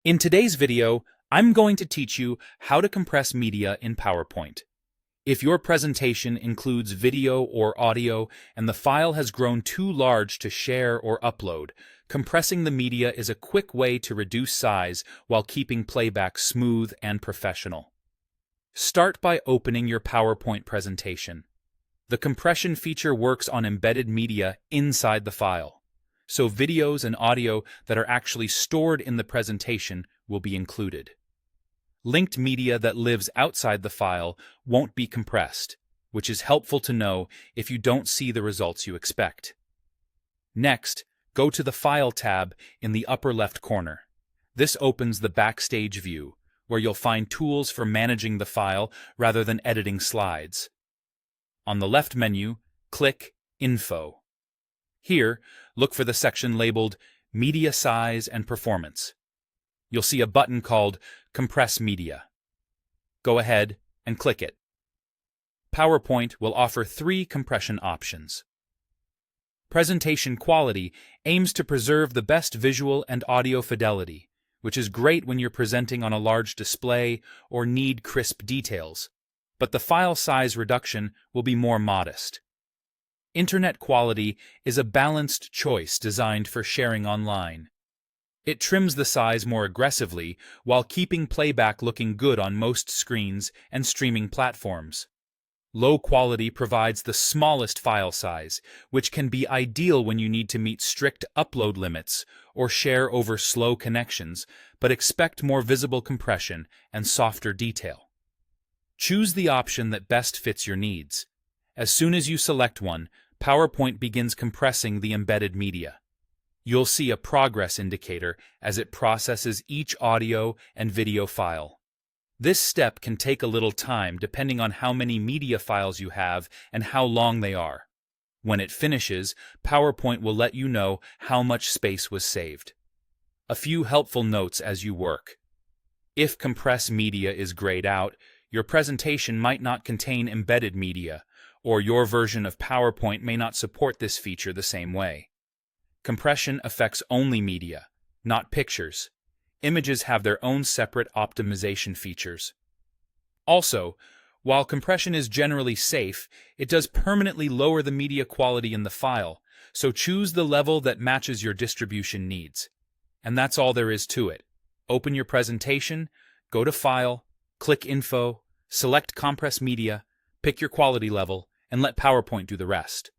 In today's video, I'm going to teach you how to compress media in PowerPoint. If your presentation includes video or audio and the file has grown too large to share or upload, compressing the media is a quick way to reduce size while keeping playback smooth and professional. Start by opening your PowerPoint presentation. The compression feature works on embedded media inside the file, so videos and audio that are actually stored in the presentation will be included. Linked media that lives outside the file won't be compressed, which is helpful to know if you don't see the results you expect. Next, go to the File tab in the upper left corner. This opens the Backstage view, where you'll find tools for managing the file rather than editing slides. On the left menu, click Info. Here, look for the section labeled Media Size and Performance. You'll see a button called Compress Media. Go ahead and click it. PowerPoint will offer 3 compression options. Presentation quality aims to preserve the best visual and audio fidelity, which is great when you're presenting on a large display or need crisp details, but the file size reduction will be more modest. Internet quality is a balanced choice designed for sharing online. It trims the size more aggressively while keeping playback looking good on most screens and streaming platforms. Low quality provides the smallest file size, which can be ideal when you need to meet strict upload limits or share over slow connections, but expect more visible compression and softer detail. Choose the option that best fits your needs. As soon as you select one, PowerPoint begins compressing the embedded media. You'll see a progress indicator as it processes each audio and video file. This step can take a little time depending on how many media files you have and how long they are. When it finishes, PowerPoint will let you know how much space was saved. A few helpful notes as you work. If compressed media is grayed out, your presentation might not contain embedded media, or your version of PowerPoint may not support this feature the same way. Compression affects only media, not pictures. Images have their own separate optimization features. Also, while compression is generally safe, it does permanently lower the media quality in the file, so choose the level that matches your distribution needs. And that's all there is to it. Open your presentation, go to File, click Info, select Compress Media, pick your quality level, and let PowerPoint do the rest.